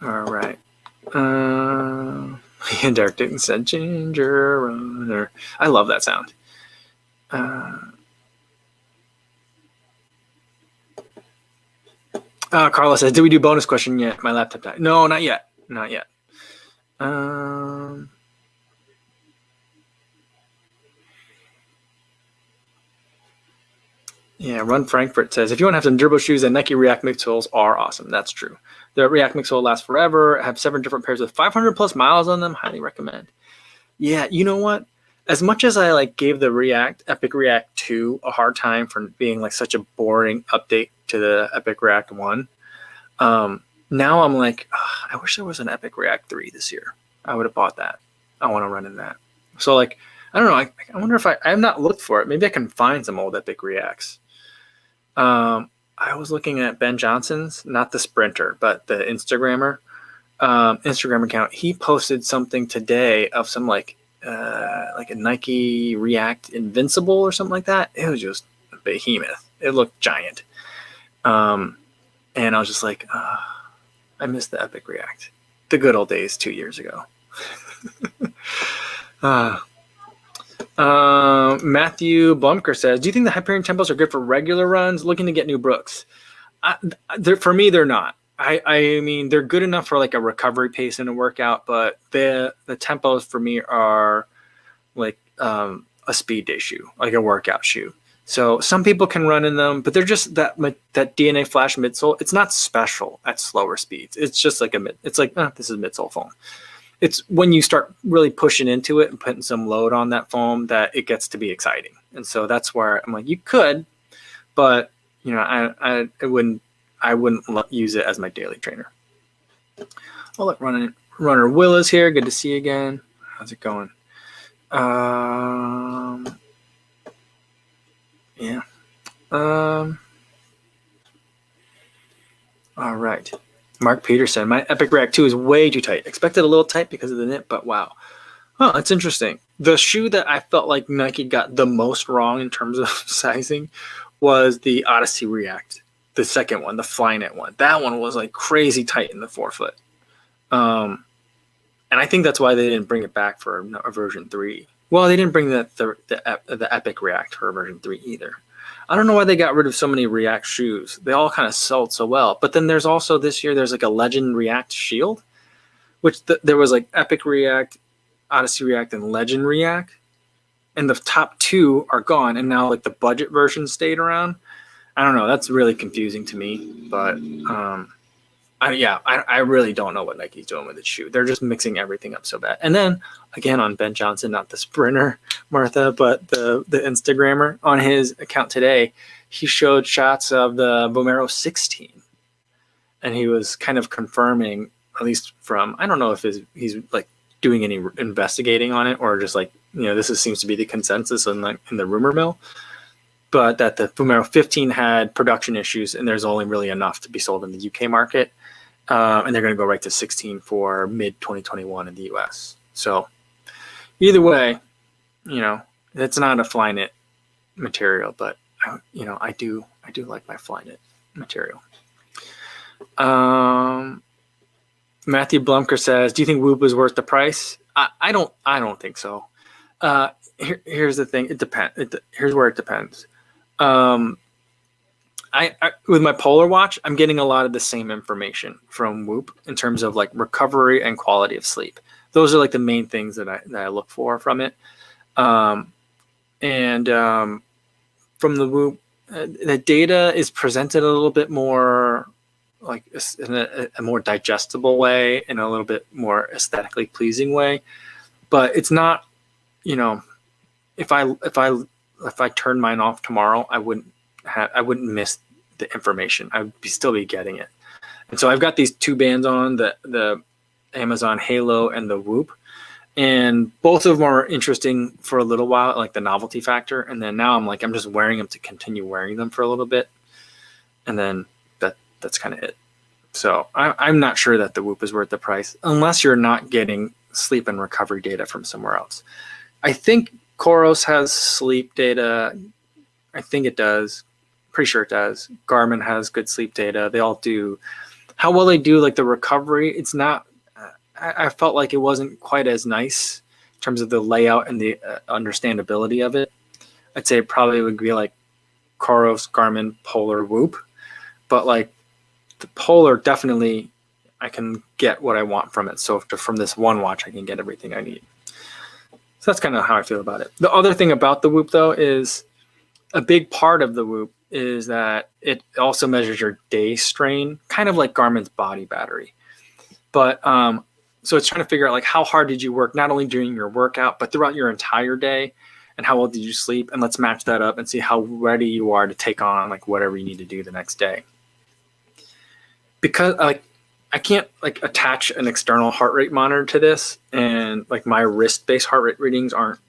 All right. And Derek Dixon said Ginger Runner. I love that sound. Carla says, did we do bonus question yet? My laptop died. No, not yet. Not yet. Yeah, Run Frankfurt says, if you want to have some durable shoes, then Nike React midsoles are awesome. That's true. The React midsole lasts forever. Have 7 different pairs with 500 plus miles on them. Highly recommend. Yeah, you know what? As much as I like gave the Epic React 2 a hard time for being like such a boring update to the Epic React 1, now I'm like, I wish there was an Epic React 3 this year. I would have bought that. I want to run in that. So like, I don't know. I wonder if I have not looked for it. Maybe I can find some old Epic Reacts. I was looking at Ben Johnson's, not the Sprinter, but the Instagram account. He posted something today of some like a Nike React Invincible or something like that. It was just a behemoth. It looked giant. And I was just like, I miss the Epic React. The good old days 2 years ago. Matthew Blumker says, do you think the Hyperion tempos are good for regular runs? Looking to get new Brooks. For me, they're not. I mean, they're good enough for like a recovery pace in a workout, but the tempos for me are like a speed day shoe, like a workout shoe. So some people can run in them, but they're just that DNA Flash midsole. It's not special at slower speeds. It's just like this is midsole foam. It's when you start really pushing into it and putting some load on that foam that it gets to be exciting. And so that's where I'm like, you could, but you know, I wouldn't use it as my daily trainer. Oh, look, runner Will is here. Good to see you again. How's it going? Yeah. All right. Mark Peterson, my Epic React 2 is way too tight. Expected a little tight because of the knit, but wow. Oh, that's interesting. The shoe that I felt like Nike got the most wrong in terms of sizing was the Odyssey React, the second one, the Flyknit one. That one was like crazy tight in the forefoot. And I think that's why they didn't bring it back for a version 3. Well, they didn't bring the Epic React for version 3 either. I don't know why they got rid of so many React shoes. They all kind of sold so well. But then there's also this year, there's like a Legend React Shield, which there was like Epic React, Odyssey React, and Legend React. And the top 2 are gone. And now like the budget version stayed around. I don't know. That's really confusing to me. But I really don't know what Nike's doing with its shoe. They're just mixing everything up so bad. And then again on Ben Johnson, not the Sprinter, Martha, but the Instagrammer on his account today, he showed shots of the Vomero 16, and he was kind of confirming, at least from, I don't know if he's like doing any investigating on it or just like, you know, this seems to be the consensus in the rumor mill, but that the Vomero 15 had production issues and there's only really enough to be sold in the UK market. And they're going to go right to 16 for mid 2021 in the US. So either way, you know, it's not a Flyknit material, but you know, I do like my Flyknit material. Matthew Blumker says, do you think Whoop is worth the price? I don't think so. Here's the thing. It depends. Here's where it depends. I with my Polar watch, I'm getting a lot of the same information from Whoop in terms of like recovery and quality of sleep. Those are like the main things that I look for from it. From the Whoop, the data is presented a little bit more like in a more digestible way, in a little bit more aesthetically pleasing way. But it's not, if I turn mine off tomorrow, I wouldn't miss the information. I would still be getting it. And so I've got these two bands on, the Amazon Halo and the Whoop, and both of them are interesting for a little while, like the novelty factor. And then now I'm just wearing them to continue wearing them for a little bit. And then that's kind of it. So I'm not sure that the Whoop is worth the price unless you're not getting sleep and recovery data from somewhere else. I think Koros has sleep data. I think it does. Pretty sure it does. Garmin has good sleep data. They all do. How well they do like the recovery, it's not, I felt like it wasn't quite as nice in terms of the layout and the understandability of it. I'd say it probably would be like Koros, Garmin, Polar, Whoop. But like the Polar, definitely I can get what I want from it. So from this one watch, I can get everything I need. So that's kind of how I feel about it. The other thing about the Whoop, though, is a big part of the Whoop is that it also measures your day strain, kind of like Garmin's body battery. But so it's trying to figure out like how hard did you work, not only during your workout, but throughout your entire day, and how well did you sleep? And let's match that up and see how ready you are to take on like whatever you need to do the next day. Because like I can't like attach an external heart rate monitor to this, and like my wrist-based heart rate readings aren't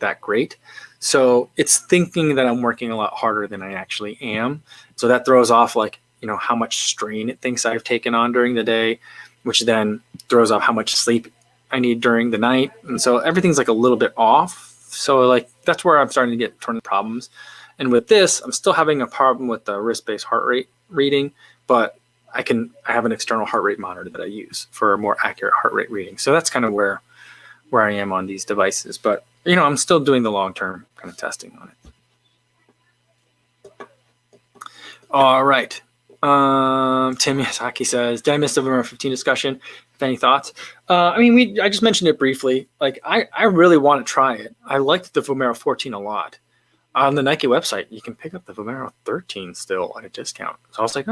that great. So it's thinking that I'm working a lot harder than I actually am. So that throws off like, how much strain it thinks I've taken on during the day, which then throws off how much sleep I need during the night. And so everything's like a little bit off. So like that's where I'm starting to get toward problems. And with this, I'm still having a problem with the wrist-based heart rate reading, but I have an external heart rate monitor that I use for a more accurate heart rate reading. So that's kind of where I am on these devices. But I'm still doing the long-term kind of testing on it. All right. Tim Yasaki says, did I miss the Vomero 15 discussion? If any thoughts? I just mentioned it briefly. Like, I really want to try it. I liked the Vomero 14 a lot. On the Nike website, you can pick up the Vomero 13 still at a discount. So I was like,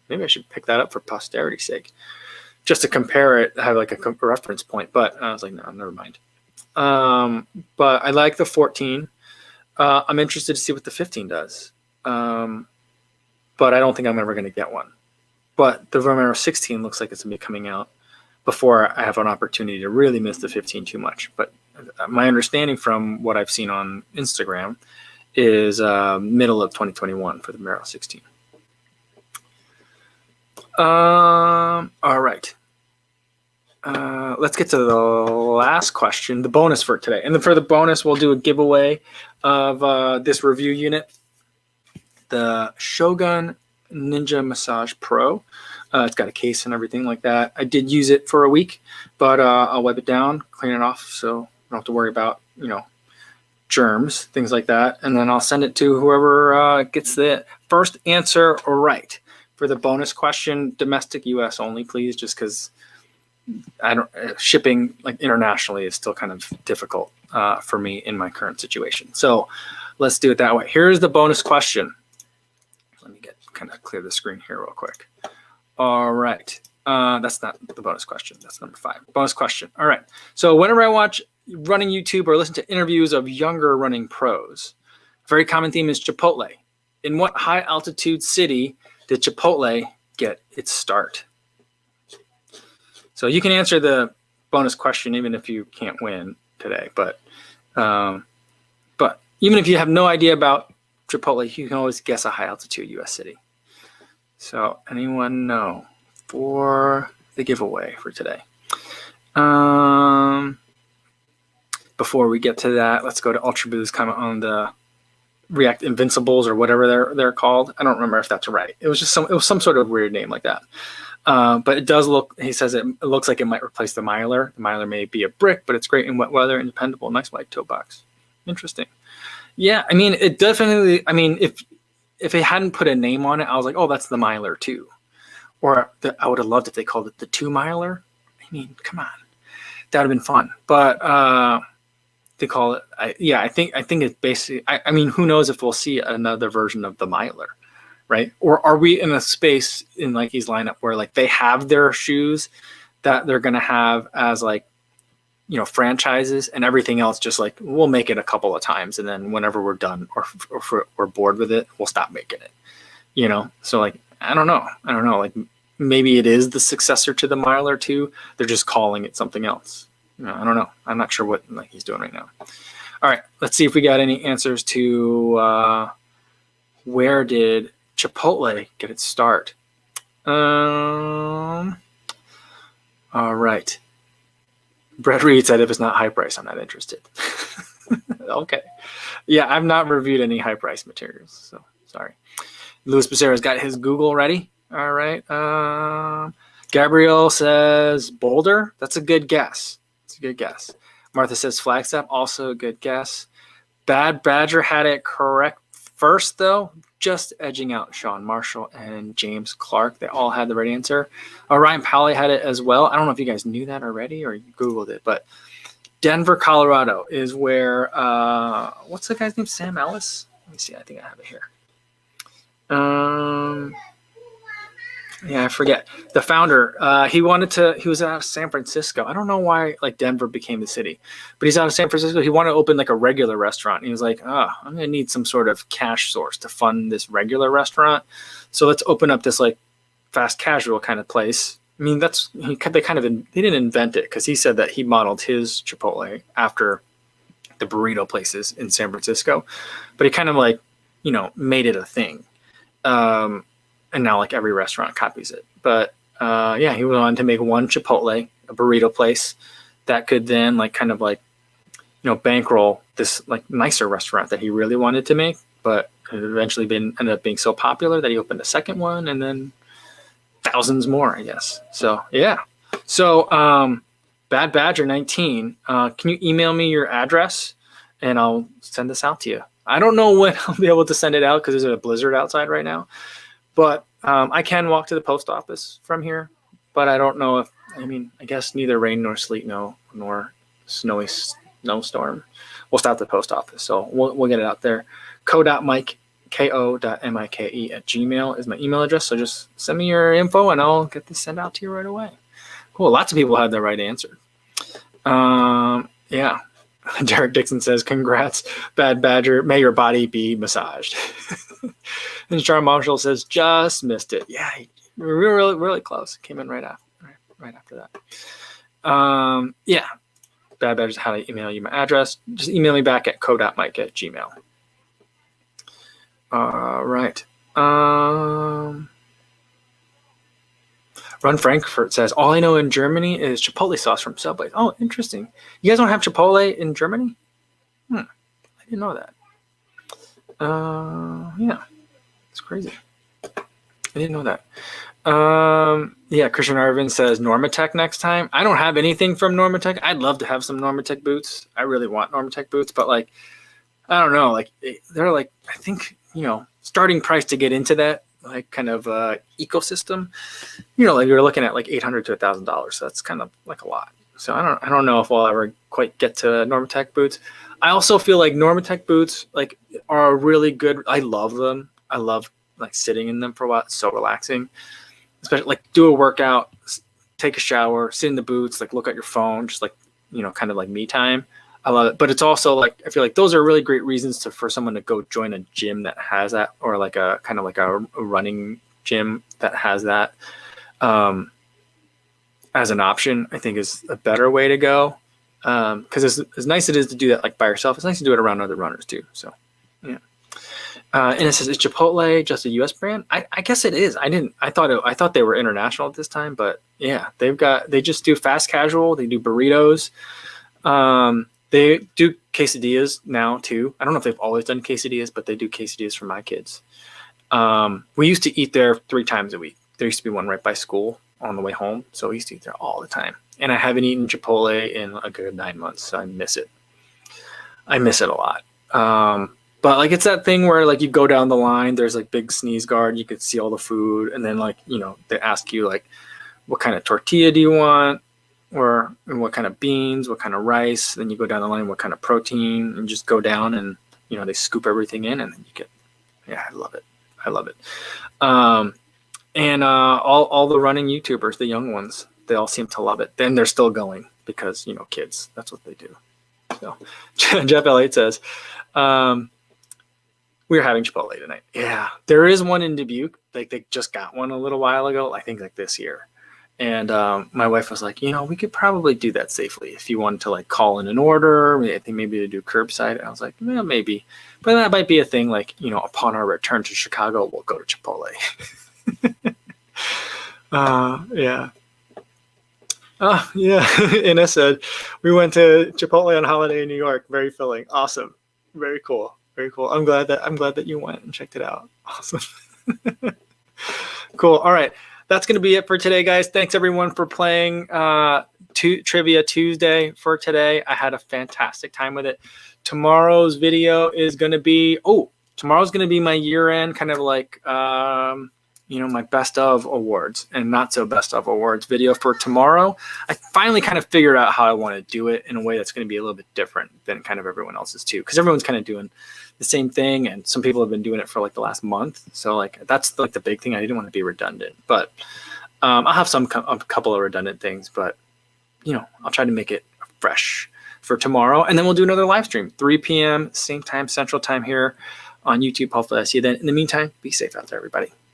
maybe I should pick that up for posterity's sake, just to compare it, have like a reference point. But I was like, no, never mind. But I like the 14. I'm interested to see what the 15 does. But I don't think I'm ever going to get one. But the Vomero 16 looks like it's going to be coming out before I have an opportunity to really miss the 15 too much. But my understanding from what I've seen on Instagram is middle of 2021 for the Vomero 16. All right. Let's get to the last question, the bonus for today. And then for the bonus, we'll do a giveaway of this review unit, the Shogun Ninja Massage Pro. It's got a case and everything like that. I did use it for a week, but I'll wipe it down, clean it off, so I don't have to worry about, germs, things like that. And then I'll send it to whoever gets the first answer right. For the bonus question, domestic US only, please, just because shipping like internationally is still kind of difficult for me in my current situation. So let's do it that way. Here's the bonus question. Let me kind of clear the screen here real quick. All right. That's not the bonus question. That's number 5. Bonus question. All right. So whenever I watch running YouTube or listen to interviews of younger running pros, a very common theme is Chipotle. In what high altitude city did Chipotle get its start? So you can answer the bonus question even if you can't win today. But even if you have no idea about Chipotle, you can always guess a high altitude U.S. city. So anyone know for the giveaway for today? Before we get to that, let's go to Ultra Boo's comment on the React Invincibles or whatever they're called. I don't remember if that's right. It was some sort of weird name like that. But it does look, he says it looks like it might replace the Miler. The Miler may be a brick, but it's great in wet weather and dependable. Nice white toe box. Interesting. Yeah, I mean, it definitely. I mean, if it hadn't put a name on it, I was like, oh, that's the Miler 2. Or I would have loved if they called it the 2 Miler. I mean, come on, that would have been fun. But they call it. I think it's basically. I mean, who knows if we'll see another version of the Miler, right? Or are we in a space in Nike's lineup where like they have their shoes that they're gonna have as like, you know, franchises, and everything else just like we'll make it a couple of times, and then whenever we're done or if we're bored with it, we'll stop making it. You know, so like I don't know. Like maybe it is the successor to the Miler 2. They're just calling it something else. You know, I don't know. I'm not sure what like he's doing right now. All right, let's see if we got any answers to where did Chipotle get its start. All right. Brett Reed said if it's not high price, I'm not interested. Okay. Yeah, I've not reviewed any high price materials, so sorry. Luis Becerra's got his Google ready. All right. Gabrielle says Boulder. That's a good guess. It's a good guess. Martha says Flagstaff. Also a good guess. Bad Badger had it correct first, though. Just edging out Sean Marshall and James Clark. They all had the right answer. Ryan Powley had it as well. I don't know if you guys knew that already or you Googled it, but Denver, Colorado is where, what's the guy's name? Sam Ellis? Let me see. I think I have it here. Yeah, I forget. The founder, he was out of San Francisco. I don't know why like Denver became the city, but he's out of San Francisco. He wanted to open like a regular restaurant. And he was like, I'm going to need some sort of cash source to fund this regular restaurant. So let's open up this like fast casual kind of place. I mean, they didn't invent it because he said that he modeled his Chipotle after the burrito places in San Francisco, but he kind of like, you know, made it a thing. And now like every restaurant copies it. But yeah, he went on to make one Chipotle, a burrito place that could then like kind of like, you know, bankroll this like nicer restaurant that he really wanted to make, but it eventually ended up being so popular that he opened a second one and then thousands more, I guess. So yeah. So Bad Badger 19, can you email me your address and I'll send this out to you? I don't know when I'll be able to send it out because there's a blizzard outside right now. But I can walk to the post office from here, but I don't know I guess neither rain nor sleet, nor snowy snowstorm will stop the post office. So we'll get it out there. ko.mike, ko.mike@gmail is my email address. So just send me your info and I'll get this sent out to you right away. Cool. Lots of people had the right answer. Yeah. Derek Dixon says, congrats, Bad Badger. May your body be massaged. And Sean Marshall says, just missed it. Yeah, we were really, really close. Came in right after that. Yeah. Bad Badger, how to email you my address. Just email me back at ko.mike@gmail. All right. Run Frankfurt says, all I know in Germany is Chipotle sauce from Subway. Oh, interesting. You guys don't have Chipotle in Germany? I didn't know that. Yeah, it's crazy. I didn't know that. Yeah, Christian Arvin says Normatec next time. I don't have anything from Normatec. I'd love to have some Normatec boots. I really want Normatec boots, but like, I don't know. Like they're like, I think, you know, starting price to get into that like kind of ecosystem, you know, like you're looking at like $800 to $1,000. So that's kind of like a lot. So I don't know if we'll ever quite get to Normatec boots. I also feel like Normatec boots like are really good. I love them. I love like sitting in them for a while. It's so relaxing, especially like do a workout, take a shower, sit in the boots, like look at your phone, just like, you know, kind of like me time. I love it. But it's also like, I feel like those are really great reasons for someone to go join a gym that has that, or like a kind of like a running gym that has that as an option, I think is a better way to go. Because as nice it is to do that like by yourself, it's nice to do it around other runners too. So yeah. And it says, is Chipotle just a U.S. brand? I guess it is. I thought they were international at this time, but yeah, they just do fast casual. They do burritos. They do quesadillas now too. I don't know if they've always done quesadillas, but they do quesadillas for my kids. We used to eat there 3 times a week. There used to be one right by school on the way home. So we used to eat there all the time. And I haven't eaten Chipotle in a good 9 months, so I miss it. I miss it a lot. But like it's that thing where like you go down the line, there's like big sneeze guard, you could see all the food, and then like, you know, they ask you like what kind of tortilla do you want, or and what kind of beans, what kind of rice. Then you go down the line, what kind of protein, and just go down and, you know, they scoop everything in, and then you get, yeah, I love it. I love it. And all the running YouTubers, the young ones, they all seem to love it. Then they're still going because, you know, kids, that's what they do. So Jeff Elliott says, we're having Chipotle tonight. Yeah, there is one in Dubuque. Like they just got one a little while ago, I think like this year. And my wife was like, you know, we could probably do that safely if you wanted to like call in an order. I think maybe to do curbside. And I was like, well, maybe. But that might be a thing like, you know, upon our return to Chicago, we'll go to Chipotle. Yeah. Yeah. Ina said, we went to Chipotle on holiday in New York. Very filling. Awesome. Very cool. Very cool. I'm glad that you went and checked it out. Awesome. Cool. All right. That's going to be it for today, guys. Thanks everyone for playing Trivia Tuesday for today. I had a fantastic time with it. Tomorrow's video is going to be, tomorrow's going to be my year-end kind of like, you know, my best of awards and not so best of awards video for tomorrow. I finally kind of figured out how I want to do it in a way that's going to be a little bit different than kind of everyone else's too. Because everyone's kind of doing the same thing, and some people have been doing it for like the last month. So like that's like the big thing. I didn't want to be redundant, but I'll have a couple of redundant things, but you know, I'll try to make it fresh for tomorrow, and then we'll do another live stream, 3 p.m. same time Central Time here on YouTube. Hopefully I see you then. In the meantime, be safe out there, everybody.